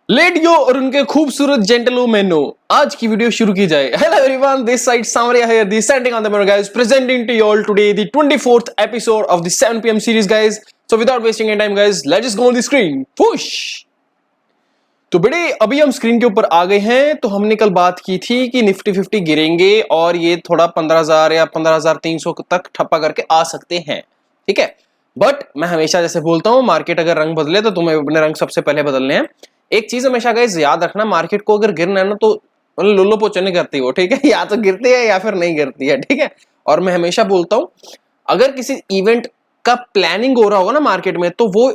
लेडियो और उनके खूबसूरत जेंटलमैनों, आज की वीडियो शुरू की जाए। Hello everyone, this side Samaria here, the standing on the mirror guys, presenting to you all today the 24th episode of the 7 PM series guys. So without wasting any time guys, let's just go on the screen, push. तो बेटे अभी हम screen के ऊपर आ गए हैं। तो हमने कल बात की थी कि निफ्टी 50 गिरेंगे और ये थोड़ा 15,000 या 15,300 तक ठप्पा करके आ सकते हैं, ठीक है। बट मैं हमेशा जैसे बोलता हूं, मार्केट अगर रंग बदले तो तुम्हें अपने रंग सबसे पहले बदलने हैं। एक चीज हमेशा गाइस याद रखना, मार्केट को अगर गिरना है ना तो मतलब लोलो पोचो नहीं करती वो, ठीक है। या तो गिरती है या फिर नहीं गिरती है, ठीक है। और मैं हमेशा बोलता हूं, अगर किसी इवेंट का प्लानिंग हो रहा होगा ना मार्केट में, तो वो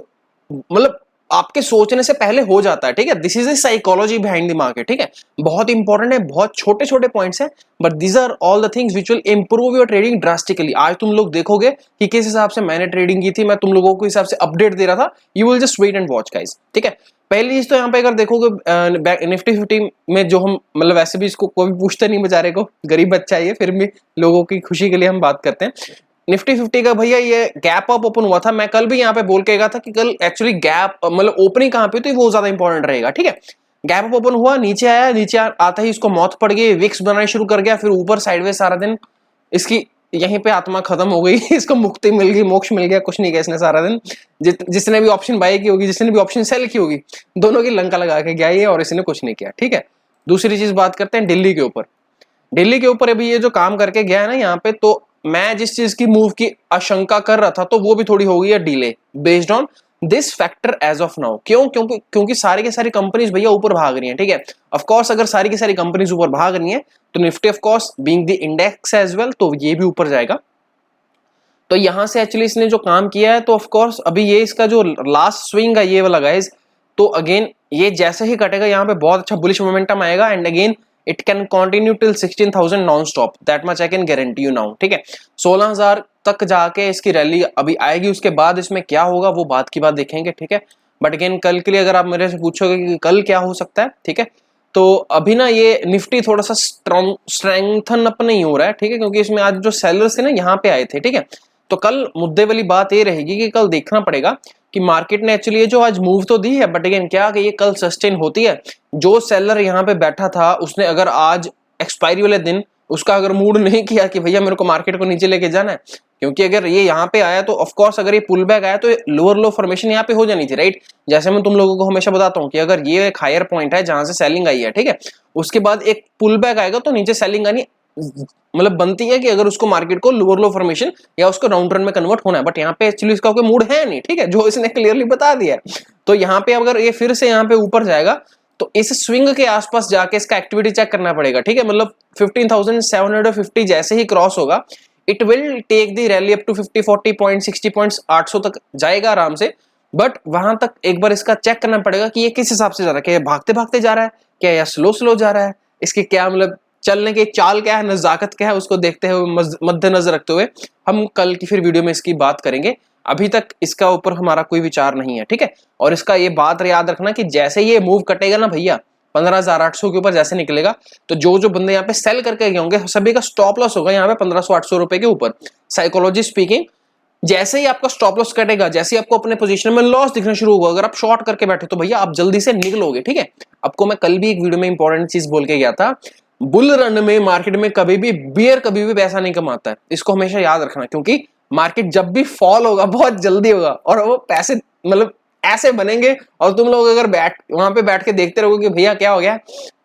मतलब आपके सोचने से पहले हो जाता है, ठीक है। This is the psychology behind the market, ठीक है। बहुत इंपॉर्टेंट है, बहुत छोटे छोटे पॉइंट्स हैं, but these are all the things which will improve your trading drastically. आज तुम लोग देखोगे कि किस हिसाब से मैंने ट्रेडिंग की थी, मैं तुम लोगों को हिसाब से अपडेट दे रहा था। You will just wait and watch guys, ठीक है। पहली चीज तो यहाँ पे अगर देखोगे निफ्टी 50 में, जो हम मतलब वैसे भी इसको कोई पूछते नहीं बेचारे को, गरीब बच्चा है ये, फिर भी लोगों की खुशी के लिए हम बात करते हैं। निफ्टी 50 का भैया ये गैप अप ओपन हुआ था। मैं कल भी यहाँ पे बोल के गया था कि कल एक्चुअली गैप मतलब ओपनिंग कहाँ पे, तो वो ज्यादा इंपॉर्टेंट रहेगा, ठीक है। गैप अप ओपन हुआ, नीचे आया, नीचे आता ही इसको मौत पड़ गई, विक्स बनाना शुरू कर गया, फिर ऊपर साइडवेज सारा दिन इसकी यहीं पे आत्मा खत्म हो गई। इसको मुक्ति मिल गई, मोक्ष मिल गया, कुछ नहीं किया इसने सारा दिन। जिसने भी ऑप्शन बाय की होगी, जिसने भी ऑप्शन सेल की होगी, दोनों की लंका लगा के गया ये, और इसने कुछ नहीं किया, ठीक है। दूसरी चीज बात करते हैं दिल्ली के ऊपर। दिल्ली के ऊपर अभी ये जो काम करके गया है ना यहाँ पे, तो मैं जिस चीज की मूव की आशंका कर रहा था, तो वो भी थोड़ी हो गई है delay based on this factor as of now. क्यों? क्योंकि सारी की सारी कंपनीज भैया ऊपर भाग रही हैं, ठीक है। ऑफ कोर्स अगर सारी की सारी कंपनीज ऊपर भाग रही हैं, तो Nifty of course being the index as well, तो ये भी ऊपर जाएगा। तो यहां से एक्चुअली इसने जो काम किया है, तो ऑफ कोर्स अभी ये इसका जो लास्ट स्विंग है ये वाला गाइस, तो अगेन ये जैसे ही कटेगा यहाँ पे बहुत अच्छा बुलिश मोमेंटम आएगा, and again it can continue till 16,000 non stop, that much I can guarantee you now, ठीक है। 16,000 तक जाके इसकी रैली अभी आएगी, उसके बाद इसमें क्या होगा वो बात की बात देखेंगे, ठीक है। बट अगेन कल के लिए अगर आप मेरे से पूछोगे कि कल क्या हो सकता है, ठीक है, तो अभी ना ये निफ्टी थोड़ा सा स्ट्रेंथन अप नहीं हो रहा है, ठीक है, क्योंकि इसमें आज जो सेलर्स थे ना यहाँ पे आए थे, ठीक है। तो कल मुद्दे वाली बात ये रहेगी कि कल देखना पड़ेगा कि मार्केट ने एक्चुअली ये जो आज मूव तो दी है, बट अगेन क्या कि ये कल सस्टेन होती है। जो सेलर यहाँ पे बैठा था, उसने अगर आज एक्सपायरी वाले दिन उसका अगर मूड नहीं किया कि भैया मेरे को मार्केट को नीचे लेके जाना है, क्योंकि अगर ये यहाँ पे आया तो ऑफ कोर्स अगर ये पुल बैक आया तो लोअर लो फॉर्मेशन यहाँ पे हो जानी थी, राइट। जैसे मैं तुम लोगों को हमेशा बताता हूँ कि अगर ये एक हायर पॉइंट है जहां से सेलिंग आई है, ठीक है, उसके बाद एक पुल बैक आएगा तो नीचे सेलिंग आनी मतलब बनती है कि अगर उसको मार्केट को लोअर लो फॉर्मेशन या उसको राउंड रन में कन्वर्ट होना है। बट यहाँ पे एक्चुअली इसका कोई मूड है नहीं, ठीक है, जो इसने क्लियरली बता दिया है। तो यहाँ पे अगर ये फिर से यहाँ पे ऊपर जाएगा, तो इस स्विंग के आसपास जाके इसका एक्टिविटी चेक करना पड़ेगा, ठीक है। मतलब 15,750 जैसे ही क्रॉस होगा, it will take the rally up to 50, 40 point, 60 points, 800 तक जाएगा आराम से। बट वहां तक एक बार इसका चेक करना पड़ेगा कि ये किस हिसाब से जा रहा है, क्या भागते भागते जा रहा है, क्या या स्लो स्लो जा रहा है, इसके क्या मतलब चलने की चाल क्या है, नजाकत क्या है, उसको देखते हुए मद्देनजर रखते हुए हम कल की फिर वीडियो में इसकी बात करेंगे। अभी तक इसका ऊपर हमारा कोई विचार नहीं है, ठीक है। और इसका ये बात याद रखना कि जैसे ये मूव कटेगा ना भैया 15,800 के ऊपर जैसे निकलेगा, तो जो जो बंदे यहाँ पे सेल करके गए होंगे सभी का स्टॉप लॉस होगा यहाँ पे 1500-800 रुपए के ऊपर। साइकोलॉजी स्पीकिंग, जैसे ही आपका स्टॉप लॉस कटेगा, जैसे ही आपको अपने पोजीशन में लॉस दिखना शुरू होगा, अगर आप शॉर्ट करके बैठे तो भैया आप जल्दी से निकलोगे, ठीक है। आपको मैं कल भी एक वीडियो में इंपॉर्टेंट चीज बोल के गया था, बुल रन में मार्केट में कभी भी बियर कभी भी पैसा नहीं कमाता है, इसको हमेशा याद रखना। क्योंकि मार्केट जब भी फॉल होगा बहुत जल्दी होगा, और वो पैसे मतलब ऐसे बनेंगे, और तुम लोग अगर वहां पे बैठ के देखते रहोगे कि भैया क्या हो गया,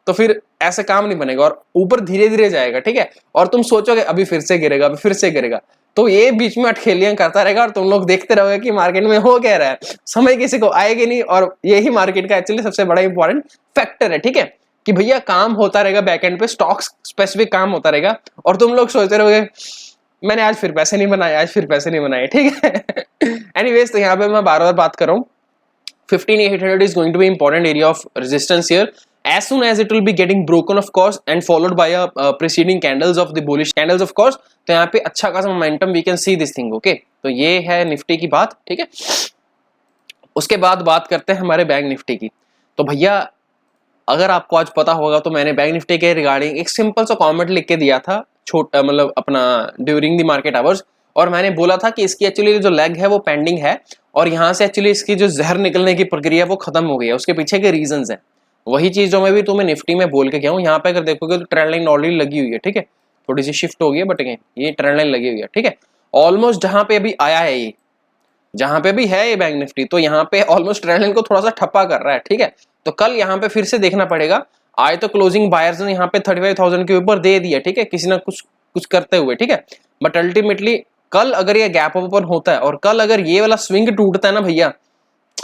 तो फिर ऐसे काम नहीं बनेगा, और ऊपर धीरे धीरे जाएगा, ठीक है। और तुम सोचोगे अभी फिर से गिरेगा, अभी फिर से गिरेगा, तो ये बीच में अटखेलियां करता रहेगा, और तुम लोग देखते रहोगे कि मार्केट में हो क्या रहा है। समय किसी को आएगी नहीं, और यही मार्केट का एक्चुअली सबसे बड़ा इंपॉर्टेंट फैक्टर है, ठीक है, कि भैया काम होता रहेगा बैकएंड पे, स्टॉक स्पेसिफिक काम होता रहेगा, और तुम लोग सोचते रहोगे मैंने आज फिर पैसे नहीं बनाए, आज फिर पैसे नहीं बनाए, ठीक है। एनीवेज, तो यहाँ पे मैं बार बार बात कर रहा हूँ, 15,800 is going to be important area of resistance here. As soon as it will be getting broken, of course, and followed by a preceding candles of the bullish candles, of course, तो यहाँ पे अच्छा खासा momentum we can see this thing, okay? तो ये है Nifty की बात, ठीक है। उसके बाद बात करते हैं हमारे बैंक निफ्टी की। तो भैया अगर आपको आज पता होगा, तो मैंने बैंक निफ्टी के रिगार्डिंग एक सिंपल सा कमेंट लिख के दिया था, छोटा मतलब अपना ड्यूरिंग द मार्केट आवर्स, और मैंने बोला था कि इसकी एक्चुअली जो लेग है वो पेंडिंग है, और यहाँ से एक्चुअली इसकी जो जहर निकलने की प्रक्रिया वो खत्म हो गई है, उसके पीछे के रीजंस हैं। वही चीज जो मैं भी तुम्हें निफ्टी में बोल के गया हूँ, यहाँ पे अगर देखोगे तो ट्रेंड लाइन ऑलरेडी लगी हुई है, ठीक है, थोड़ी सी शिफ्ट हो गई है बट अगेन ये ट्रेंड लाइन लगी हुई है, ठीक है। ऑलमोस्ट जहां पे अभी आया है ये, जहां पे भी है ये बैंक निफ्टी, तो यहाँ पे ऑलमोस्ट ट्रेंड लाइन को थोड़ा सा ठप्पा कर रहा है, ठीक है। तो कल यहाँ पे फिर से देखना पड़ेगा। आज तो क्लोजिंग बायर्स ने यहाँ पे 35,000 के ऊपर दे दिया, ठीक है, किसी ना कुछ करते हुए, ठीक है। बट अल्टीमेटली कल अगर ये गैप ओपन होता है और कल अगर ये वाला स्विंग टूटता है ना भैया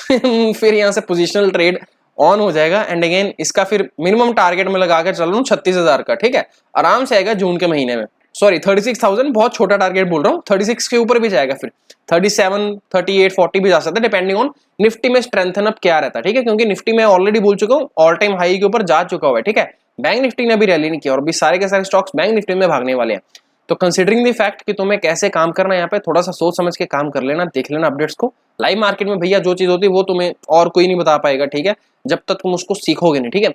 फिर यहाँ से पोजिशनल ट्रेड ऑन हो जाएगा। एंड अगेन इसका फिर मिनिमम टारगेट में लगा के चल रहा हूँ 36,000 का, ठीक है, आराम से आएगा जून के महीने में। सॉरी 36,000 बहुत छोटा टारगेट बोल रहा हूँ, 36 के ऊपर भी जाएगा, फिर 37, 38, 40 भी जा सकता है डिपेंडिंग ऑन निफ्टी में स्ट्रेंथन अप क्या रहता है, ठीक है। क्योंकि निफ्टी में ऑलरेडी बोल चुका हूँ ऑल टाइम हाई के ऊपर जा चुका हुआ है, ठीक है। बैंक निफ्टी ने अभी रैली नहीं किया और अभी सारे के सारे स्टॉक्स बैंक निफ्टी में भागने वाले हैं। तो कंसिडरिंग द फैक्ट कि तुम्हें कैसे काम करना है, यहाँ पे थोड़ा सा सोच समझ के काम कर लेना, देख लेना अपडेट्स को। लाइव मार्केट में भैया जो चीज होती है वो तुम्हें और कोई नहीं बता पाएगा, ठीक है, जब तक तुम उसको सीखोगे नहीं, ठीक है।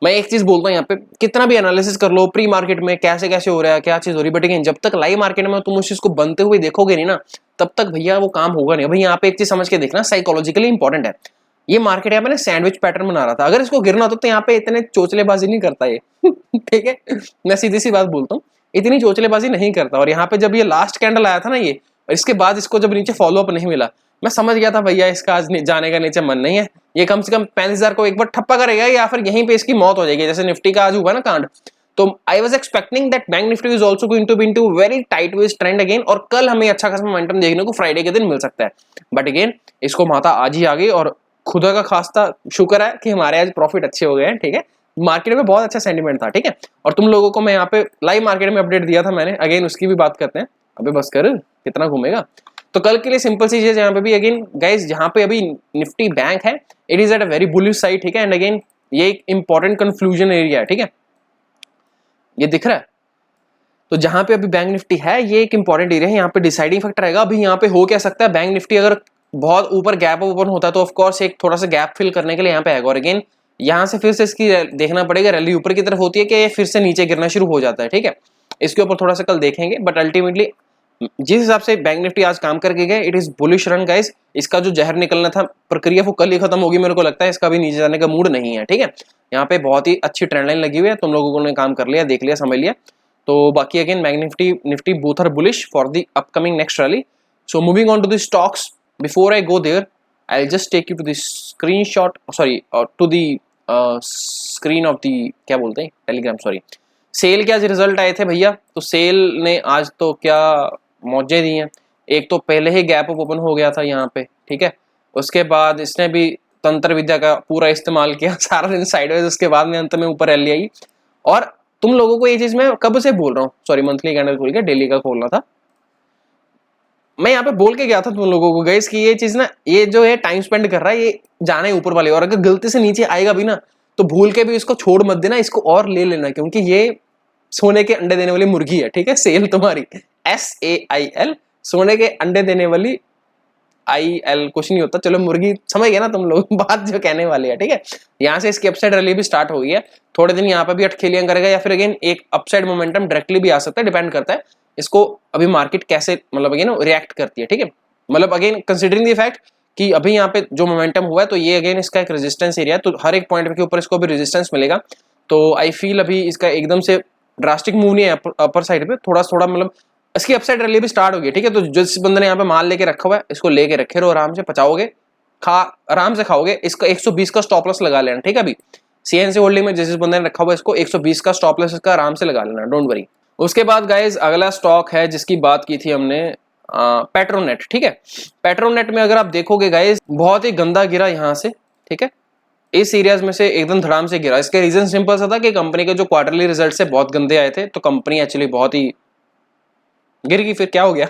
मैं एक चीज बोलता हूँ यहाँ पे, कितना भी एनालिसिस कर लो प्री मार्केट में कैसे कैसे हो रहा है, क्या चीज हो रही है, बट अगेन जब तक लाइव मार्केट में तुम उस चीज को बनते हुए देखोगे नहीं ना, तब तक भैया वो काम होगा नहीं। भाई यहाँ पे एक चीज समझ के देखना, साइकोलॉजिकली इंपॉर्टेंट है ये मार्केट। यहाँ पे ना सैंडविच पैटर्न बना रहा था, अगर इसको गिरना होता तो यहाँ पे इतने चोचलेबाजी नहीं करता ये ठीक है, मैं सीधी सी बात बोलता हूँ, इतनी चोचलेबाजी नहीं करता। और यहाँ पे जब ये लास्ट कैंडल आया था ना ये, इसके बाद इसको जब नीचे फॉलोअप नहीं मिला, मैं समझ गया था भैया इसका आज जाने का नीचे मन नहीं है, ये कम से कम 35,000 को एक बार ठप्पा करेगा या फिर यहीं पे इसकी मौत हो जाएगी, जैसे निफ्टी का आज हुआ ना कांड। तो I was expecting that bank Nifty is also going to be into very tight wedge trend again, और कल हमें अच्छा खासा मोमेंटम देखने को फ्राइडे के दिन मिल सकता है। बट अगेन इसको माता आज ही आ गई, और खुदा का खास्ता शुक्र है कि हमारे आज प्रॉफिट अच्छे हो गए हैं, ठीक है। मार्केट में बहुत अच्छा सेंटीमेंट था, ठीक है। और तुम लोगों को मैं यहाँ पे लाइव मार्केट में अपडेट दिया था मैंने, अगेन उसकी भी बात करते हैं। अबे बस कर, कितना घूमेगा। तो कल के लिए सिंपल सी चीज यहाँ पे भी अगेन गाइस, जहाँ पे अभी निफ्टी बैंक है it is at a very bullish side, ठीक है। एंड अगेन ये एक इंपॉर्टेंट कंफ्यूजन एरिया है, ठीक है, ये दिख रहा है। तो जहां पे अभी बैंक निफ्टी है ये एक इंपॉर्टेंट एरिया है, यहाँ पे डिसाइडिंग फैक्टर आएगा। अभी यहाँ पे हो क्या सकता है, बैंक निफ्टी अगर बहुत ऊपर गैप ओपन होता है तो ऑफकोर्स एक थोड़ा सा गैप फिल करने के लिए यहाँ पे आएगा, और अगेन यहाँ से फिर से इसकी देखना पड़ेगा रैली ऊपर की तरफ होती है कि ये फिर से नीचे गिरना शुरू हो जाता है, ठीक है। इसके ऊपर थोड़ा सा कल देखेंगे, बट अल्टीमेटली जिस हिसाब से बैंक निफ्टी आज काम करके गए it is bullish run guys. इसका जो जहर निकलना था प्रक्रिया वो कल ही खत्म होगी, मेरे को लगता है इसका भी नीचे जाने का मूड नहीं है, ठीक है। यहाँ पे बहुत ही अच्छी ट्रेंड लाइन लगी हुई है, तुम लोगों ने काम कर लिया, देख लिया, समझ लिया। तो बाकी again bank Nifty both are bullish for the upcoming next rally. So moving on to the stocks, before I go there I will just take you to the screenshot, sorry to the screen of the क्या बोलते हैं Telegram, sorry. Cell के आज result आए थे भैया, तो cell ने आज तो क्या मौजे दी हैं। एक तो पहले ही गैप ओपन हो गया था यहाँ पे, ठीक है, उसके बाद इसने भी तंत्र विद्या का पूरा इस्तेमाल किया, सारा दिन साइडवेज, उसके बाद में अंत में ऊपर रैली आई। और तुम लोगों को ये चीज मैं कब से बोल रहा हूँ, सॉरी मंथली कैंडल खोल के डेली का खोलना था, मैं यहाँ पे बोल के गया था तुम लोगों को गाइस कि ये चीज ना, ये जो है टाइम स्पेंड कर रहा है ये जाना है ऊपर वाले, और अगर गलती से नीचे आएगा भी ना तो भूल के भी इसको छोड़ मत देना, इसको और ले लेना, क्योंकि ये सोने के अंडे देने वाली मुर्गी है, ठीक है। सेल तुम्हारी SAIL, सोने के अंडे देने वाली, IL कुछ नहीं होता, चलो मुर्गी समझ गया ना तुम लोग बात जो कहने वाली है, ठीक है। यहाँ से इसकी अपसाइड रैली भी स्टार्ट हो गई है, थोड़े दिन यहाँ पे भी अटखेलियां करेगा या फिर अगेन एक अपसाइड मोमेंटम डायरेक्टली भी आ सकता है, डिपेंड करता है इसको अभी मार्केट कैसे मतलब अगेन रिएक्ट करती है, ठीक है। मतलब अगेन कंसिडरिंग द फैक्ट कि अभी यहाँ पे जो मोमेंटम हुआ है तो ये अगेन इसका एक रेजिस्टेंस एरिया है, तो हर एक पॉइंट के ऊपर इसको भी रेजिस्टेंस मिलेगा। तो आई फील अभी इसका एकदम से ड्रास्टिक मूव नहीं है अपर साइड पे, थोड़ा थोड़ा मतलब इसकी अपसाइड रैली भी स्टार्ट हो गई, ठीक है। तो जिस बंदे ने यहाँ पे माल लेके रखा हुआ है इसको लेके रखे रहो, आराम से पचाओगे, आराम से खाओगे। इसका 120 का स्टॉप लॉस लगा लेना, ठीक है। अभी CNC होल्डिंग में जिस बंदे ने रखा हुआ है इसको 120 का स्टॉप लॉस इसका आराम से लगा लेना, डोंट वरी। उसके बाद गाइज अगला स्टॉक है जिसकी बात की थी हमने, पेट्रोनेट, ठीक है। पेट्रोनेट में अगर आप देखोगे गाइज बहुत ही गंदा गिरा यहाँ से, ठीक है, इस एरियाज में से एकदम धड़ाम से गिरा। इसके रीजन सिंपल सा था कि कंपनी के जो क्वार्टरली रिजल्ट से बहुत गंदे आए थे, तो कंपनी एक्चुअली बहुत ही गिर गई, फिर क्या हो गया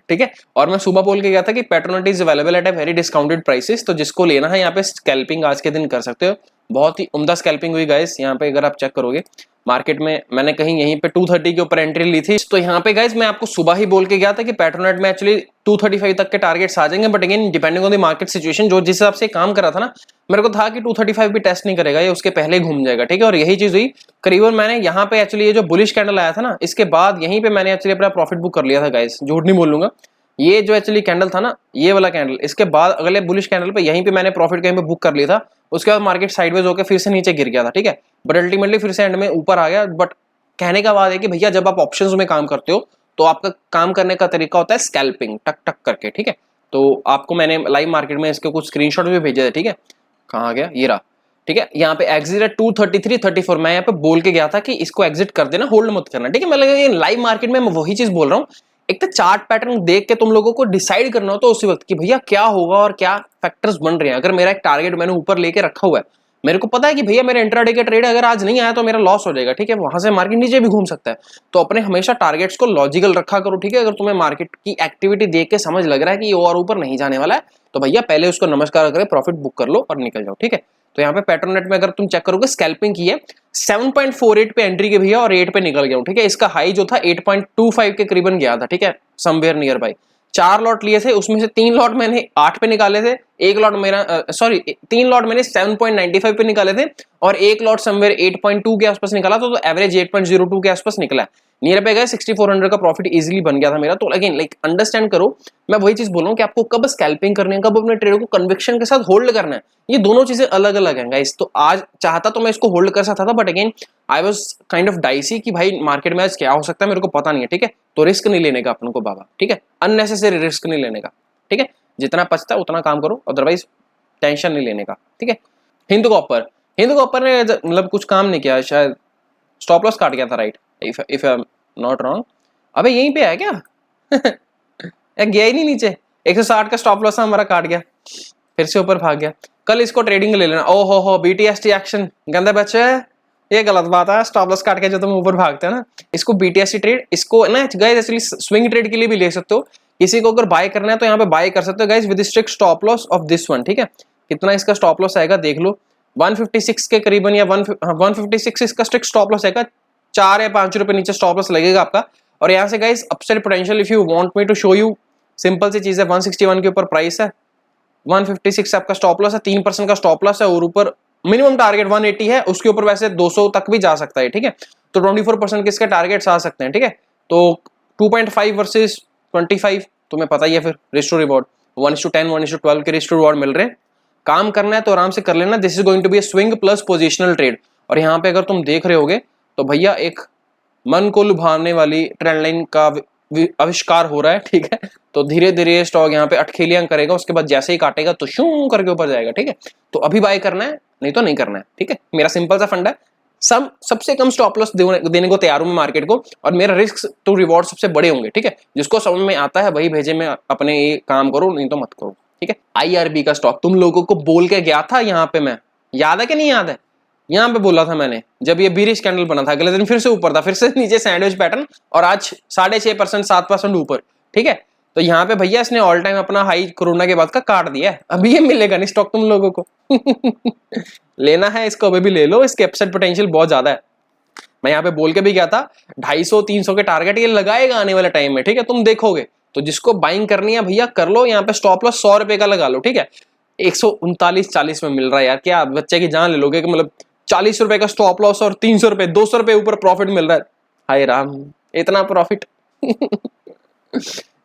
ठीक है। और मैं सुबह बोल के गया था कि Petronet is available at a very discounted prices, तो जिसको लेना है यहाँ पे स्कैल्पिंग आज के दिन कर सकते हो। बहुत ही उम्दा स्कैल्पिंग हुई गाइस यहाँ पे, अगर आप चेक करोगे मार्केट में मैंने कहीं यहीं पे 230 के ऊपर एंट्री ली थी। तो यहाँ पे गाइस मैं आपको सुबह ही बोल के गया था कि पेट्रोनेट में एक्चुअली 235 तक के टारगेट्स आ जाएंगे, but again depending on the market situation, जो जिस हिसाब से काम कर रहा था ना, मेरे को था कि 235 भी टेस्ट नहीं करेगा, ये उसके पहले ही घूम जाएगा, ठीक है। और यही चीज हुई करीबन, मैंने यहाँ पे एक्चुअली ये जो बुलिश कैंडल आया था ना, इसके बाद यहीं पे मैंने एक्चुअली अपना प्रॉफिट बुक कर लिया था गाइस, झूठ नहीं बोलूंगा। ये जो एक्चुअली कैंडल था ना, ये वाला कैंडल, इसके बाद अगले बुलिश कैंडल पे यहीं पे मैंने प्रॉफिट कहीं पे बुक कर लिया था, उसके बाद मार्केट साइडवेज होकर फिर से नीचे गिर गया था, ठीक है, बट अल्टीमेटली फिर से एंड में ऊपर आ गया। बट कहने का बात है कि भैया जब आप ऑप्शंस में काम करते हो तो आपका काम करने का तरीका होता है स्कैल्पिंग, टक टक करके, ठीक है। तो आपको मैंने लाइव मार्केट में इसके कुछ स्क्रीनशॉट भी भेजे थे, ठीक है, कहाँ गया, ये रहा, ठीक है। यहाँ पे एग्जिट है 233 34, मैं यहाँ पे बोल के गया था कि इसको एग्जिट कर देना, होल्ड मत करना, ठीक है। मैं लगा लाइव मार्केट में मैं वही चीज बोल रहा हूँ। एक तो चार्ट पैटर्न देख के तुम लोगों को डिसाइड करना हो तो उसी वक्त कि भैया क्या होगा और क्या फैक्टर्स बन रहे हैं। अगर मेरा एक टारगेट मैंने ऊपर लेके रखा हुआ है, मेरे को पता है कि भैया मेरा इंट्राडे का ट्रेड अगर आज नहीं आया तो मेरा लॉस हो जाएगा, ठीक है, वहां से मार्केट नीचे भी घूम सकता है। तो अपने हमेशा टारगेट्स को लॉजिकल रखा करो, ठीक है। अगर तुम्हें मार्केट की एक्टिविटी देख के समझ लग रहा है कि ये और ऊपर नहीं जाने वाला है तो भैया पहले उसको नमस्कार करके प्रॉफिट बुक कर लो और निकल जाओ, ठीक है। तो यहाँ पे पेट्रोनेट में अगर तुम चेक करोगे स्कैल्पिंग की है, 7.48 पे एंट्री के भैया और 8 पे निकल गया हूं, ठीक है। इसका हाई जो था 8.25 के करीबन गया था, ठीक है, समवेयर नियर बाय। 4 लॉट लिए थे, उसमें से 3 लॉट मैंने 8 पे निकाले थे, एक लॉट मेरा 3 लॉट मैंने 7.95 पे निकाले थे और एक लॉट समवेयर 8.2 के आसपास निकाला तो एवरेज 8.02 के आसपास निकला। नियर पे गए 6400 का प्रॉफिट इजीली बन गया था मेरा। तो अगेन लाइक अंडरस्टैंड करो, मैं वही चीज बोल रहा हूँ कि आपको कब स्कैल्पिंग करनी है, कब अपने ट्रेड को कन्विक्शन के साथ होल्ड करना है, ये दोनों चीजें अलग अलग हैं गाइस। तो आज चाहता तो मैं इसको होल्ड कर सकता था, but again I was kind of dicey कि भाई मार्केट में आज क्या हो सकता है मेरे को पता नहीं है, ठीक है। तो रिस्क नहीं लेने का अपन को बाबा, ठीक है, अननेसेसरी रिस्क नहीं लेने का, ठीक है। जितना पचता है उतना काम करो, अदरवाइज टेंशन नहीं लेने का, ठीक है। हिंद कॉपर ने मतलब कुछ काम नहीं किया, शायद स्टॉप लॉस काट गया था, right, if I am not wrong. अबे यहीं पे है क्या गया ही नहीं नीचे, 160 का स्टॉप लॉस हमारा काट गया, फिर से ऊपर भाग गया। कल इसको ट्रेडिंग ले लेना। ओ हो बीटीएसटी एक्शन, गंदे बच्चे, ये गलत बात है। स्टॉप लॉस काट के जो तुम ऊपर भागते हो ना, इसको बीटीएसटी ट्रेड, इसको ना गाइस एक्चुअली स्विंग ट्रेड के लिए भी ले सकते हो। किसी को अगर बाय करना है तो यहाँ पे बाय कर सकते हो guys with strict stop loss of this one, ठीक है। कितना इसका स्टॉप लॉस आएगा देख लो, 156 के करीबन या 156 इसका स्ट्रिक्ट स्टॉप लॉस आएगा। 4 या 5 रुपए नीचे स्टॉप लॉस लगेगा आपका। और यहाँ से guys upside potential if you want me to show you, simple सी चीज है, 161 के ऊपर प्राइस है, 156 आपका स्टॉप लॉस है, 3% का स्टॉप लॉस है और ऊपर मिनिमम टारगेट 180 है, उसके ऊपर वैसे 200 तक भी जा सकता है, ठीक है। तो 24% के इसके टारगेट्स आ सकते हैं, ठीक है। तो 2.5 वर्सेस 25 तुम्हें पता ही है, फिर रिस्क टू रिवॉर्ड 1:10 1:12 के रिस्क टू रिवॉर्ड मिल रहे हैं। काम करना है तो आराम से कर लेना। This is going to be a swing plus positional trade. और यहाँ पे अगर तुम देख रहे होगे तो भैया एक मन को लुभाने वाली ट्रेंड लाइन का आविष्कार हो रहा है, ठीक है। तो धीरे धीरे स्टॉक यहाँ पे अटखेलियां करेगा, उसके बाद जैसे ही काटेगा तो शू करके ऊपर जाएगा, ठीक है। तो अभी बाय करना है, नहीं तो नहीं करना है, ठीक है। मेरा सिंपल सा फंडा है, सबसे कम स्टॉप लॉस देने को तैयार हूं मैं मार्केट को, और मेरा रिस्क टू रिवॉर्ड सबसे बड़े होंगे, ठीक है। जिसको समझ में आता है वही भेजे, में अपने ये काम करो, नहीं तो मत करो, ठीक है। आईआरबी का स्टॉक तुम लोगों को बोल के गया था यहाँ पे, मैं याद है कि नहीं याद है, यहाँ पे बोला था मैंने जब ये बीरिश कैंडल बना था, अगले दिन फिर से ऊपर था, फिर से नीचे सैंडविच पैटर्न, और आज 6.5% 7% ऊपर, ठीक है। तो यहाँ पे भैया इसने ऑल टाइम अपना हाई कोरोना के बाद का काट दिया है। अभी ये मिलेगा नहीं स्टॉक तुम लोगों को लेना है इसको अभी भी ले लो, इसके अपसाइड पोटेंशियल बहुत ज्यादा है। मैं यहाँ पे बोल के भी गया था 250-300 के टारगेट ये लगाएगा आने वाले टाइम में, ठीक है, तुम देखोगे। तो जिसको बाइंग करनी है भैया कर लो, यहाँ पे स्टॉप लॉस 100 रुपए का लगा लो, ठीक है। 139-40 में मिल रहा है यार, क्या बच्चे की जान ले लोगे कि मतलब 40 रुपए का स्टॉप लॉस और 300 रुपए 200 रुपए ऊपर प्रॉफिट मिल रहा है। हाय राम, इतना प्रॉफिट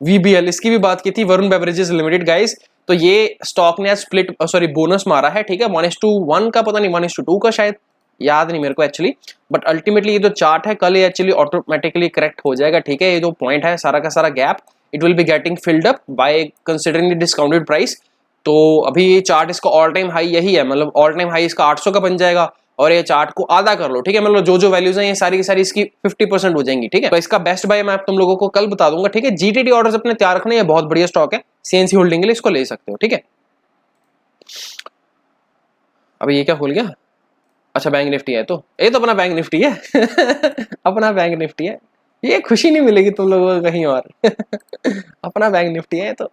वीबीएल, इसकी भी बात की थी, वरुण बेवरेजेस लिमिटेड गाइस। तो ये स्टॉक ने स्प्लिट बोनस मारा है, ठीक है, 1:1 का, पता नहीं 1:2 का, शायद याद नहीं मेरे को एक्चुअली। बट अल्टीमेटली ये जो चार्ट है कल ये एक्चुअली ऑटोमेटिकली करेक्ट हो जाएगा, ठीक है। ये जो पॉइंट है सारा का सारा gap, it will be getting filled up by considering the discounted price. तो अभी ये चार्ट इसका ऑल टाइम हाई यही है, मतलब ऑल टाइम हाई इसका 800 का बन जाएगा, और ये चार्ट को आधा कर लो, ठीक है। मतलब जो वैल्यूज हैं ये सारी की सारी इसकी 50% हो जाएंगी, ठीक है। तो इसका बेस्ट बाय मैं तुम लोगों को कल बता दूंगा, ठीक है। जीटीडी ऑर्डर्स अपने तैयार रखने, ये बहुत बढ़िया स्टॉक है, सीएनसी होल्डिंग के लिए इसको ले सकते हो, ठीक है। अभी ये क्या खुल गया, अच्छा बैंक निफ्टी है, तो ये तो अपना बैंक निफ्टी है अपना बैंक निफ्टी है, ये खुशी नहीं मिलेगी तुम लोगों को कहीं और अपना बैंक निफ्टी है तो,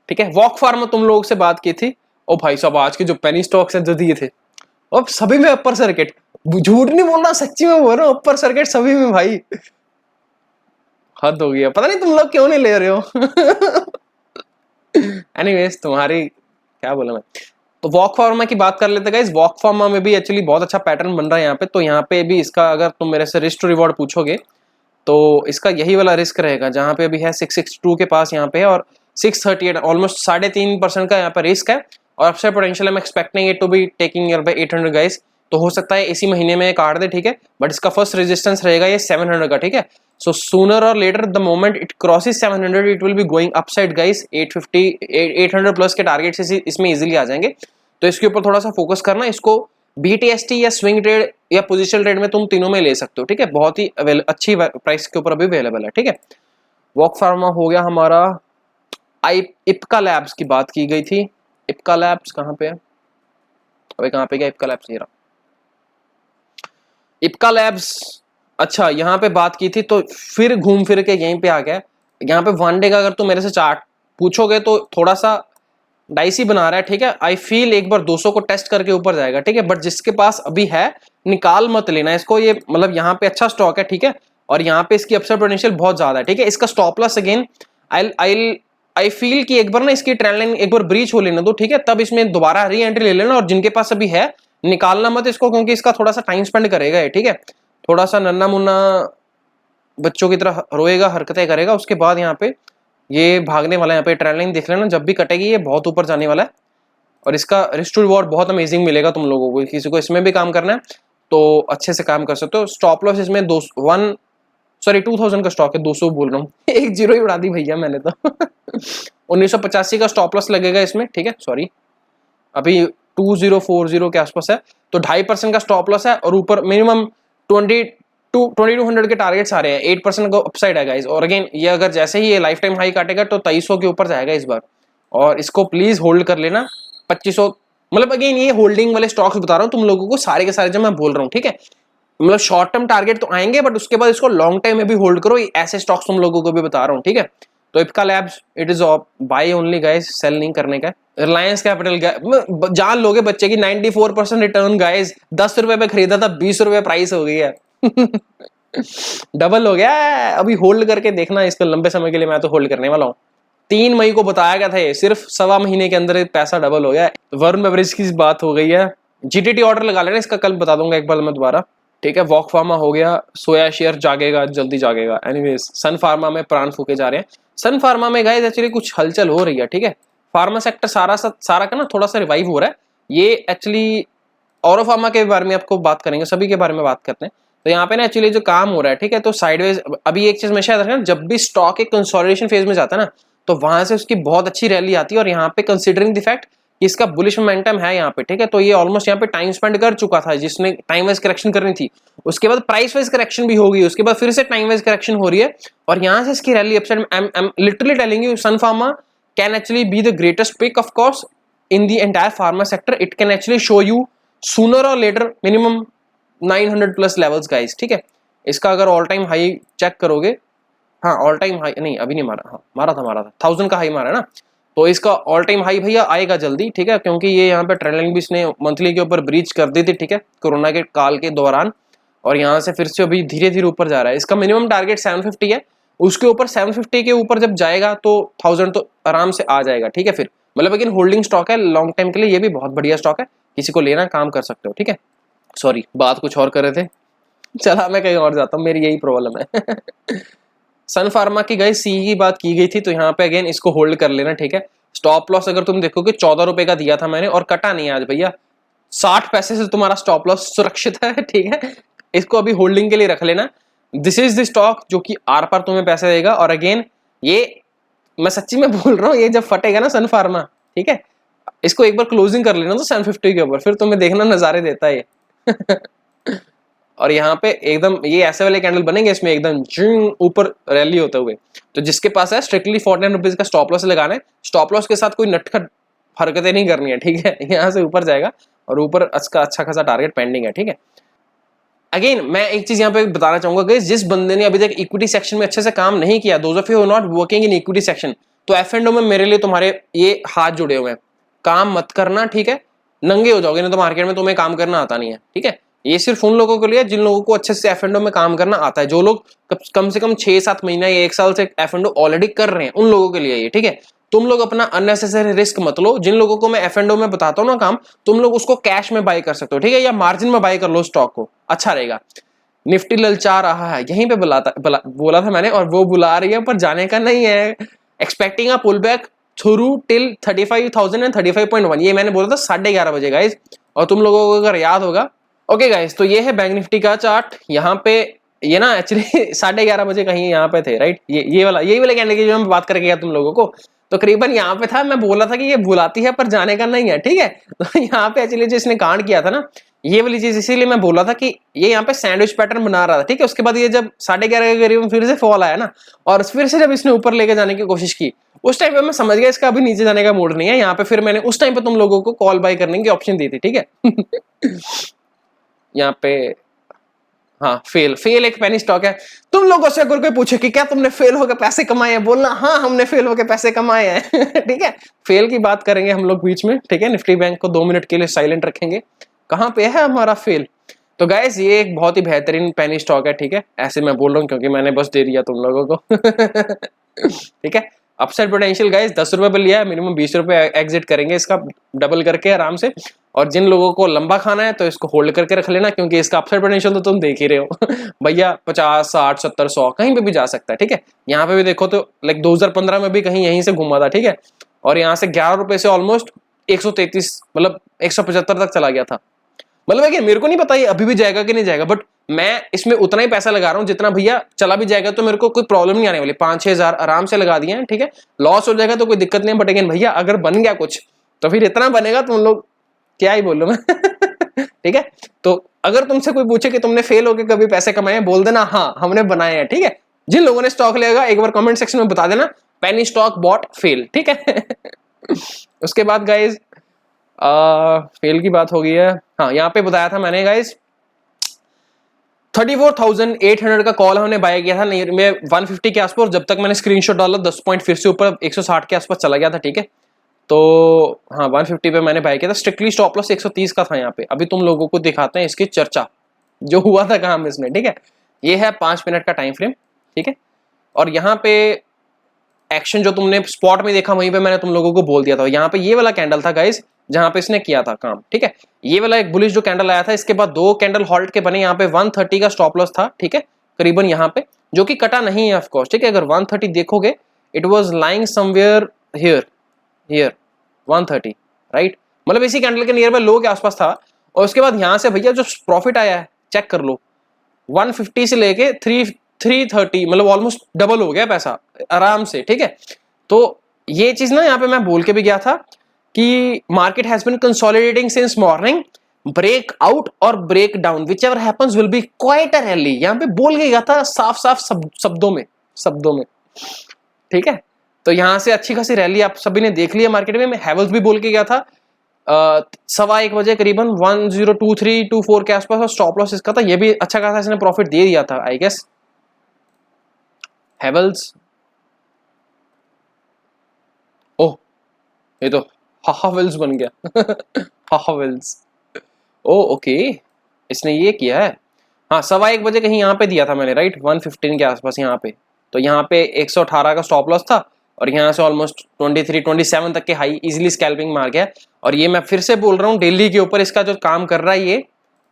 ठीक है। वॉक फार्म तुम लोगों से बात की थी, ओ भाई साहब आज के जो पेनी स्टॉक्स हैं जो दिए थे, अब सभी में अपर सर्किट, झूठ नहीं बोल रहा, सच्ची में बोल रहा हूँ, अपर सर्किट सभी में भाई, हद हो गया। पता नहीं तुम लोग क्यों नहीं ले रहे हो एनीवेज तुम्हारी क्या बोला मैं। तो वॉक फार्मा की बात कर लेते गाइस। वॉक फार्मा में भी एक्चुअली बहुत अच्छा पैटर्न बन रहा है यहाँ पे। तो यहाँ पे भी इसका अगर तुम मेरे से रिस्क टू रिवॉर्ड पूछोगे तो इसका यही वाला रिस्क रहेगा, जहाँ पे अभी है 662 के पास यहाँ पे है, और 638 ऑलमोस्ट 3.5% का यहाँ पे रिस्क है। और upside potential I am expecting it to be taking near by 800 guys. तो हो सकता है इसी महीने में काट दे, ठीक है, बट इसका फर्स्ट रेजिस्टेंस रहेगा ये 700 का, ठीक है। सो सूनर और later the moment it crosses 700 it will be going upside guys. 800 plus के टारगेट इसमें इजीली आ जाएंगे। तो इसके ऊपर थोड़ा सा फोकस करना। इसको BTST या स्विंग ट्रेड या पोजिशनल ट्रेड में तुम तीनों में ले सकते हो, ठीक है, बहुत ही अच्छी प्राइस के ऊपर अभी अवेलेबल है, ठीक है। वॉक फार्मा हो गया हमारा। इप्का लैब्स की बात की गई थी। इप्का लैब्स कहाँ पे है, अभी कहाँ पे गया इप्का लैब्स, ये रहा इप्का लैब्स। अच्छा, यहाँ पे बात की थी तो फिर घूम फिर के यहीं पे आ गया। यहाँ पे वन डे का अगर तुम मेरे से चार्ट पूछोगे तो थोड़ा सा डाइसी बना रहा है, ठीक है। आई फील एक बार 200 को टेस्ट करके ऊपर जाएगा, ठीक है, बट जिसके पास अभी है निकाल मत लेना इसको। ये मतलब यहाँ पे अच्छा स्टॉक है, ठीक है, और यहाँ पे इसकी अपसाइड पोटेंशियल बहुत ज्यादा है, ठीक है। इसका stop loss again I feel कि एक बार ना इसकी ट्रेंड लाइन एक बार ब्रीच हो लेना दो, ठीक है, तब इसमें दोबारा री एंट्री ले लेना। और जिनके पास अभी है निकालना मत इसको, क्योंकि इसका थोड़ा सा टाइम स्पेंड करेगा, ठीक है, थोड़ा सा नन्ना मुन्ना बच्चों की तरह रोएगा, हरकतें करेगा, उसके बाद यहाँ पे ये भागने वाला है। यहाँ पे ट्रेंड लाइन देख लेना, जब भी कटेगी ये बहुत ऊपर जाने वाला है और इसका रिस्क टू रिवॉर्ड बहुत अमेजिंग मिलेगा तुम लोगों को। किसी को इसमें भी काम करना है तो अच्छे से काम कर सकते हो। स्टॉप लॉस इसमें 2000 का स्टॉक है, 200 बोल रहा हूँ एक जीरो ही उड़ा दी भैया मैंने तो 1985 का स्टॉप लॉस लगेगा इसमें, ठीक है, सॉरी अभी 2040 के आसपास है, तो 2.5% का स्टॉप लॉस है और ऊपर मिनिमम 2200 के टारगेट्स आ रहे हैं। 8% का अपसाइड है गाइस। और अगेन ये अगर जैसे ही ये लाइफ टाइम हाई काटेगा तो 2300 के ऊपर जाएगा इस बार, और इसको प्लीज होल्ड कर लेना 2500। मतलब अगेन ये होल्डिंग वाले स्टॉक्स बता रहा हूँ तुम लोगों को सारे के सारे, जब मैं बोल रहा हूँ, ठीक है, मतलब शॉर्ट टर्म टारगेट तो आएंगे बट उसके बाद इसको लॉन्ग टाइम में भी होल्ड करो। ऐसे स्टॉक्स तुम लोगों को भी बता रहा हूँ, ठीक है। तो Ipca labs it is buy only guys, sell नहीं करने का। रिलायंस कैपिटल जान लोगे बच्चे की 94% रिटर्न गाइस। 10 रुपए पे खरीदा था, 20 रुपए प्राइस हो गई है डबल हो गया। अभी होल्ड करके देखना इसको लंबे समय के लिए, मैं तो होल्ड करने वाला हूँ। 3 मई को बताया गया था ये, सिर्फ 1.25 महीने के अंदर पैसा डबल हो गया। वरुण बेवरेज की बात हो गई है। GTT ऑर्डर लगा लेना इसका, कल बता दूंगा एक बार मैं दोबारा, ठीक है। वॉक फार्मा हो गया। सोया शेयर जागेगा, जल्दी जागेगा। एनीवेज सन फार्मा में प्राण फूके जा रहे हैं। सन फार्मा में गाइस एक्चुअली कुछ हलचल हो रही है, ठीक है। फार्मा सेक्टर सारा का ना थोड़ा सा रिवाइव हो रहा है। ये एक्चुअली औरो फार्मा के बारे में आपको बात करेंगे, सभी के बारे में बात करते हैं। तो यहाँ पे ना एक्चुअली जो काम हो रहा है, ठीक है, तो साइडवेज अभी एक चीज हमेशा याद रखना, जब भी स्टॉक एक कंसोलिडेशन फेज में जाता है ना तो वहां से उसकी बहुत अच्छी रैली आती है। और यहाँ पे कंसिडरिंग द फैक्ट इसका बुलिश मोमेंटम है यहाँ पे, ठीक है, तो ये ऑलमोस्ट यहाँ पे टाइम स्पेंड कर चुका था जिसने टाइम वाइज करेक्शन करनी थी। उसके बाद प्राइस वाइज करेक्शन भी होगी, उसके बाद फिर से टाइम वाइज करेक्शन हो रही है और यहाँ से इसकी rally upside. I am literally telling you Sun Pharma can actually be the greatest pick of course in the entire pharma sector. It can actually show you sooner और later minimum 900 plus levels guys, ठीक है। इसका अगर all time high check करोगे, हाँ all time high नहीं अभी नहीं मारा, हाँ मारा था 1000 का हाई मारा ना, तो इसका ऑल टाइम हाई भैया आएगा जल्दी, ठीक है, क्योंकि ये यहाँ पे ट्रेंड लाइन भी इसने मंथली के ऊपर ब्रीच कर दी थी, ठीक है, कोरोना के काल के दौरान। और यहाँ से फिर से अभी धीरे धीरे ऊपर जा रहा है। इसका मिनिमम टारगेट 750 है, उसके ऊपर 750 के ऊपर जब जाएगा तो 1000 तो आराम से आ जाएगा, ठीक है। फिर मतलब लेकिन होल्डिंग स्टॉक है लॉन्ग टाइम के लिए, ये भी बहुत बढ़िया स्टॉक है, किसी को लेना काम कर सकते हो, ठीक है। सॉरी बात कुछ और कर रहे थे, चला मैं कहीं और जाता हूँ, मेरी यही प्रॉब्लम है सन फार्मा की गई सी की बात की गई थी, तो यहाँ पे अगेन इसको होल्ड कर लेना, ठीक है। स्टॉप लॉस अगर तुम देखोगे 14 रुपए का दिया था मैंने और कटा नहीं आज भैया, 60 पैसे से तुम्हारा स्टॉप लॉस सुरक्षित है, ठीक है। इसको अभी होल्डिंग के लिए रख लेना। दिस इज द स्टॉक जो कि आर पार तुम्हें पैसे देगा। और अगेन ये मैं सच्ची में बोल रहा हूँ, ये जब फटेगा ना सन फार्मा, ठीक है, इसको एक बार क्लोजिंग कर लेना तो 750 के ऊपर, फिर तुम्हें देखना नजारे देता है ये और यहाँ पे एकदम ये ऐसे वाले कैंडल बनेंगे, इसमें एकदम ऊपर रैली होते हुए। तो जिसके पास है स्ट्रिक्टली 49 रुपीज का स्टॉप लॉस लगाना है, स्टॉप लॉस के साथ कोई नटखट हरकतें नहीं करनी है, ठीक है। यहाँ से ऊपर जाएगा और ऊपर अच्छा खासा टारगेट पेंडिंग है, ठीक है। अगेन मैं एक चीज यहाँ पे बताना चाहूंगा कि जिस बंदे ने अभी तक इक्विटी सेक्शन में अच्छे से काम नहीं किया, those of you not working in equity section, तो F&O में मेरे लिए तुम्हारे ये हाथ जुड़े हुए हैं, काम मत करना, ठीक है, नंगे हो जाओगे, नहीं तो मार्केट में तुम्हें काम करना आता नहीं है, ठीक है। ये सिर्फ उन लोगों के लिए जिन लोगों को अच्छे से F&O में काम करना आता है, जो लोग कम से कम 6-7 महीना या 1 साल से F&O ऑलरेडी कर रहे हैं, उन लोगों के लिए ये, ठीक है। तुम लोग अपना अननेसेसरी रिस्क मत लो। जिन लोगों को मैं F&O में बताता हूँ ना काम, तुम लोग उसको कैश में बाय कर सकते हो, ठीक है, या मार्जिन में बाय कर लो स्टॉक को, अच्छा रहेगा। निफ्टी ललचा रहा है, यहीं पे बोला था मैंने, और वो बुला रही है पर जाने का नहीं है। Expecting a pull back through till 35,000 and 35.1, ये मैंने बोला था 11:30 बजे गाइज, और तुम लोगों को अगर याद होगा। ओके गाइज, तो ये है बैंक निफ्टी का चार्ट। यहाँ पे ये ना एक्चुअली 11:30 बजे कहीं यहाँ पे थे, राइट, यही वाला कैंडल की जो मैं बात करके गया तुम लोगों को, तो करीबन यहाँ पे था। मैं बोला था कि ये बुलाती है पर जाने का नहीं है, ठीक है। तो यहाँ पे एक्चुअली जो इसने कांड किया था ना, ये वाली चीज, इसीलिए मैं बोला था कि ये यहाँ पे सैंडविच पैटर्न बना रहा था, ठीक है। उसके बाद ये जब 11:30 के करीब फिर से फॉल आया ना, और फिर से जब इसने ऊपर लेके जाने की कोशिश की, उस टाइम पे मैं समझ गया इसका अभी नीचे जाने का मूड नहीं है। यहाँ पे फिर मैंने उस टाइम पे तुम लोगों को कॉल बाय करने की ऑप्शन दी थी, ठीक है। यहाँ पे हाँ, फेल एक पेनी स्टॉक है। तुम लोगों से अगर कोई पूछे कि क्या तुमने फेल होकर पैसे कमाए हैं, बोलना हाँ हमने फेल होकर पैसे कमाए हैं। ठीक है, फेल की बात करेंगे हम लोग बीच में, ठीक है। निफ्टी बैंक को 2 मिनट के लिए साइलेंट रखेंगे। कहाँ पे है हमारा फेल? तो गाइस ये एक बहुत ही बेहतरीन पेनी स्टॉक है, ठीक है। ऐसे मैं बोल रहा हूँ क्योंकि मैंने बस दे दिया तुम लोगों को। ठीक है, अपसाइड पोटेंशियल गाइस 10 रुपए पे लिया है, मिनिमम 20 रुपए एग्जिट करेंगे इसका डबल करके आराम से। और जिन लोगों को लंबा खाना है तो इसको होल्ड करके रख लेना, क्योंकि इसका अपसाइड पोटेंशियल तो तुम देख ही रहे हो। भैया 50, 60, 70, 100 कहीं पे भी जा सकता है, ठीक है। यहाँ पे भी देखो तो लाइक 2015 में भी कहीं यहीं से घुमा था, ठीक है। और यहाँ से 11 रुपए से ऑलमोस्ट 133 मतलब 175 तक चला गया था। मतलब है कि मेरे को नहीं पता ये अभी भी जाएगा कि नहीं जाएगा, बट मैं इसमें उतना ही पैसा लगा रहा हूँ जितना भैया चला भी जाएगा तो मेरे को कोई प्रॉब्लम नहीं आने वाली। 5-6 हजार आराम से लगा दिए हैं, ठीक है। लॉस हो जाएगा तो कोई दिक्कत नहीं है, बट अगेन भैया अगर बन गया कुछ तो फिर इतना बनेगा तुम लोग क्या ही बोलो मैं। ठीक है, तो अगर तुमसे कोई पूछे कि तुमने फेल होकर कभी पैसे कमाए, बोल देना हाँ हमने बनाए हैं, ठीक है। जिन लोगों ने स्टॉक लेगा एक बार कमेंट सेक्शन में बता देना पेनी स्टॉक बॉट फेल, ठीक है। उसके बाद गाइज फेल की बात हो गई है। हाँ, यहाँ पे बताया था मैंने गाइज 34,800 का कॉल हमने बाय किया था मैं 150 के आसपास। जब तक मैंने स्क्रीनशॉट डाला 10 पॉइंट फिर से ऊपर 160 के आसपास चला गया था, ठीक है। तो हाँ 150 पे मैंने बाय किया था। स्ट्रिक्टली स्टॉप लॉस 130 का था यहाँ पे। अभी तुम लोगों को दिखाते हैं इसकी चर्चा जो हुआ था काम इसमें, ठीक है। ये है 5 मिनट का टाइम फ्रेम, ठीक है। और यहाँ पे एक्शन जो तुमने स्पॉट में देखा वहीं पे मैंने तुम लोगों को बोल दिया था। यहाँ पे ये वाला कैंडल था गाइस जहां पे इसने किया था काम, ठीक है। ये वाला एक बुलिश जो कैंडल आया था, इसके बाद 2 कैंडल हॉल्ट के बने। यहाँ पे 130 का स्टॉप लॉस था, ठीक है, करीबन यहाँ पे, जो कि कटा नहीं है ऑफ कोर्स, ठीक है। अगर 130 देखोगे it was lying somewhere here 130, right, मतलब इसी कैंडल के नियर बाय लो के आसपास था। और उसके बाद यहाँ से भैया जो प्रॉफिट आया है चेक कर लो, 150 से लेके 330, मतलब ऑलमोस्ट डबल हो गया पैसा आराम से, ठीक है। तो ये चीज ना यहाँ पे मैं बोल के भी गया था कि market has been consolidating since morning, break out और break down whichever happens will be quite a rally. यहाँ पे बोल के गया था साफ साफ शब्दों में, ठीक है। तो यहाँ से अच्छी खासी रैली आप सभी ने देख लिया मार्केट में। हैवल्स भी बोल के गया था 1:15 बजे करीबन 102324 के आसपास, और स्टॉप लॉस इसका था। ये भी अच्छा खासा इसने प्रॉफिट दे दिया था आई गेस हैवल्स। ओह ये तो हावेल्स बन गया। हावेल्स, ओ ओके, इसने ये किया है। हाँ 1:15 बजे कहीं यहाँ पे दिया था मैंने, राइट, 115 के आसपास यहाँ पे। तो यहाँ पे 118 का स्टॉप लॉस था, और यहाँ से ऑलमोस्ट 23-27 तक के हाई इजीली स्कैल्पिंग मार गया। और ये मैं फिर से बोल रहा हूँ, डेली के ऊपर इसका जो काम कर रहा है, ये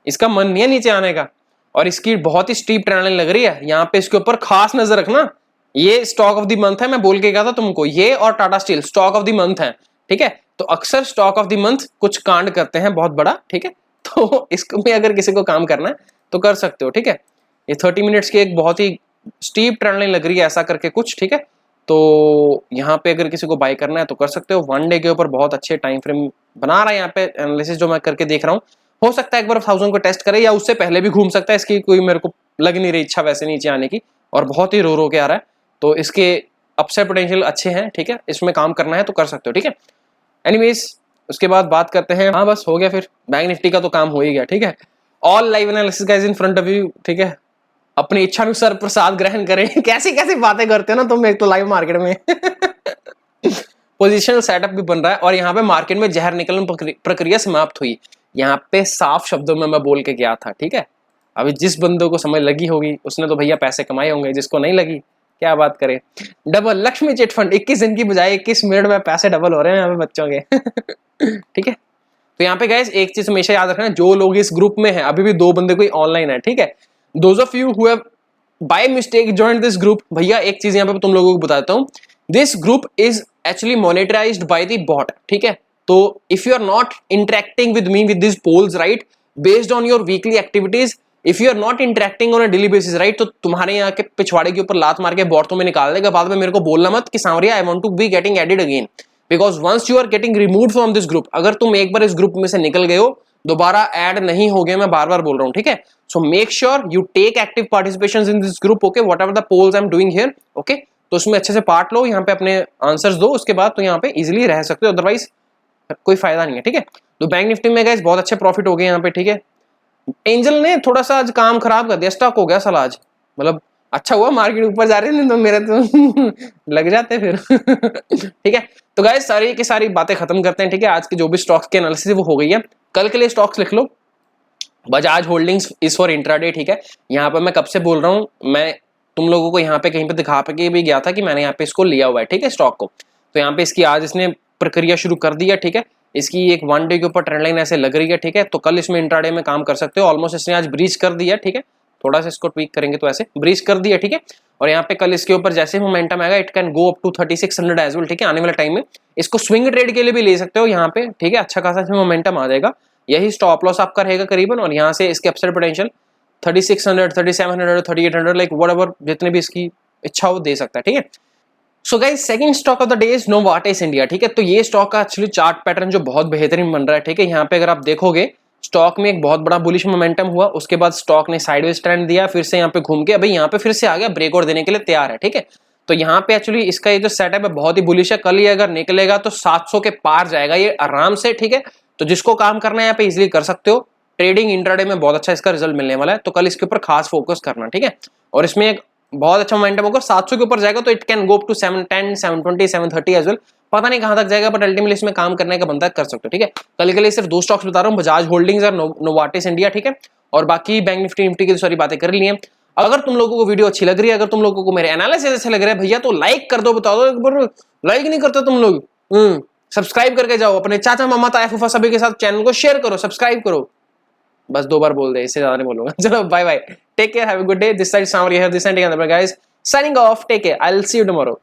इसका मन नहीं है नीचे आने का, और इसकी बहुत ही स्टीप ट्रेंड लाइन लग रही है। यहाँ पे इसके ऊपर खास नजर रखना। ये स्टॉक ऑफ द मंथ है, मैं बोल के गया था तुमको, ये और Tata steel stock of the month है, ठीक है। तो अक्सर स्टॉक ऑफ द मंथ कुछ कांड करते हैं बहुत बड़ा, ठीक है। तो इसमें अगर किसी को काम करना है तो कर सकते हो, ठीक है। ये 30 मिनट्स की एक बहुत ही स्टीप ट्रेंड लाइन लग रही है ऐसा करके कुछ, ठीक है। तो यहाँ पे अगर किसी को बाय करना है तो कर सकते हो। 1 डे के ऊपर बहुत अच्छे टाइम फ्रेम बना रहा है यहाँ पे एनालिसिस जो मैं करके देख रहा हूँ। हो सकता है एक बार 1000 को टेस्ट करे, या उससे पहले भी घूम सकता है। इसकी कोई मेरे को लग नहीं रही इच्छा वैसे नीचे आने की, और बहुत ही रो के आ रहा है। तो इसके अपसाइड पोटेंशियल अच्छे हैं, ठीक है। इसमें काम करना है तो कर सकते हो, ठीक है। एनीवेज उसके बाद बात करते हैं, हाँ बस हो गया, फिर बैंक निफ्टी का तो काम हो ही गया, ठीक है। All live analysis guys in front of you, ठीक है। अपनी इच्छा अनुसार प्रसाद ग्रहण करें। कैसी कैसी बातें करते हो ना तुम एक तो लाइव मार्केट में। पोजिशनल सेटअप भी बन रहा है, और यहाँ पे मार्केट में जहर निकलने प्रक्रिया समाप्त हुई। यहाँ पे साफ शब्दों में मैं बोल के गया था, ठीक है। अभी जिस बंदों को समझ लगी होगी उसने तो भैया पैसे कमाए होंगे, जिसको नहीं लगी क्या बात करे। डबल लक्ष्मी चिट फंड 21 दिन की बजाय 21 मिनट में पैसे डबल हो रहे हैं यहाँ पे बच्चों के। ठीक है, तो यहाँ पे गाइस एक चीज हमेशा याद रखना, जो लोग इस ग्रुप में हैं, अभी भी 2 बंदे कोई ऑनलाइन है, ठीक है। Those of you who have by mistake joined this group, भैया एक चीज यहाँ पे तुम लोगों को बताता हूँ, this group is actually monetised by the bot, ठीक है। तो if you are not interacting with me with this polls, right, based on your weekly activities, if you are not interacting on a daily basis, right, तो तुम्हारे यहाँ के पिछवाड़े के ऊपर लात मार के बॉट तुम्हें निकाल देगा। बाद में मेरे को बोलना मत कि Sanwariya I want to be getting added again, because once you are getting removed from this group, अगर तुम एक बार इस ग्रुप में से निकल गए हो दोबारा ऐड नहीं हो गए, मैं बार बार बोल रहा हूँ, ठीक है। So make sure you take active participation in this group, okay, whatever the polls I am doing here, okay. तो उसमें अच्छे से पार्ट लो, यहाँ पे अपने आंसर्स दो, उसके बाद तो यहाँ पे इजिली रह सकते हो, अदरवाइज कोई फायदा नहीं है, ठीक है। तो बैंक निफ्टी में गाइस बहुत अच्छे प्रॉफिट हो गए यहाँ पे, ठीक है। एंजल ने थोड़ा सा आज काम खराब कर दिया, स्टॉक हो गया साला आज, मतलब अच्छा हुआ मार्केट ऊपर जा रही है, तो मेरे तो लग जाते फिर ठीक है। तो गाइस सारी की सारी बातें खत्म करते हैं, ठीक है। आज के जो भी स्टॉक्स के एनालिसिस वो हो गई है। कल के लिए स्टॉक्स लिख लो। Bajaj Holdings is for intraday, ठीक है। यहाँ पर मैं कब से बोल रहा हूँ, मैं तुम लोगों को यहाँ पे कहीं पे दिखा के भी गया था कि मैंने यहाँ पे इसको लिया हुआ है, ठीक है, स्टॉक को। तो यहाँ पे इसकी आज इसने प्रक्रिया शुरू कर दी है, ठीक है। इसकी एक 1 डे के ऊपर ट्रेंड लाइन ऐसे लग रही है, ठीक है। तो कल इसमें इंट्राडे में काम कर सकते हो। ऑलमोस्ट इसने आज ब्रीच कर दिया, ठीक है। थोड़ा सा इसको ट्वीक करेंगे तो ऐसे ब्रीच कर दिया, ठीक है। और यहाँ पे कल इसके ऊपर जैसे मोमेंटम आएगा, it can go up to 3600 as well, ठीक है। आने वाले टाइम में इसको स्विंग ट्रेड के लिए भी ले सकते हो यहाँ पे, ठीक है। अच्छा खासा इसमें मोमेंटम आ जाएगा, यही स्टॉप लॉस आपका रहेगा करीबन। और यहाँ से इसके अपसाइड पोटेंशियल 3600, 3700, 3800, लाइक व्हाटएवर जितने भी इसकी इच्छा हो दे सकता है, ठीक है। So guys second stock of the day is Novartis India, ठीक है। तो ये स्टॉक का एक्चुअली चार्ट पैटर्न जो बहुत बेहतरीन बन रहा है, ठीक है। यहाँ पे अगर आप देखोगे स्टॉक में एक बहुत बड़ा बुलिश मोमेंटम हुआ, उसके बाद स्टॉक ने साइडवेज ट्रेंड दिया, फिर से यहाँ पे घूम के अभी यहाँ पे फिर से आ गया, ब्रेकआउट देने के लिए तैयार है, ठीक है। तो यहाँ पे एक्चुअली इसका ये जो सेटअप है बहुत ही बुलिश है। कल ये अगर निकलेगा तो 700 के पार जाएगा ये आराम से, ठीक है। तो जिसको काम करना है यहाँ पे इजिली कर सकते हो। ट्रेडिंग इंट्राडे में बहुत अच्छा इसका रिजल्ट मिलने वाला है, तो कल इसके ऊपर खास फोकस करना, ठीक है। और इसमें एक बहुत अच्छा मोमेंटम होगा, 700 के ऊपर जाएगा तो it can go up to 710, 720, 730 as well. पता नहीं कहां तक जाएगा, बट अल्टीमेटली इसमें काम करने का बनता कर सकते हो, ठीक है। कल के लिए सिर्फ 2 स्टॉक्स बता रहा हूँ, बजाज होल्डिंग्स और नोवार्टिस इंडिया, ठीक है। और बाकी बैंक निफ्टी की सारी बातें कर ली हैं। अगर तुम लोगों को वीडियो अच्छी लग रही है, अगर तुम लोगों को मेरे एनालिसिस अच्छे लग रहे हैं भैया, तो लाइक कर दो, बता दो एक बार। लाइक नहीं करते तुम लोग, सब्सक्राइब करके जाओ, अपने चाचा मामा ताया फूफा सभी के साथ चैनल को शेयर करो, सब्सक्राइब करो। बस 2 बार बोल दे, इससे ज्यादा नहीं बोलूंगा। चलो bye bye, take care, have a good day. This side Sanwariya है, this side guys, signing off, take care, I'll see you tomorrow.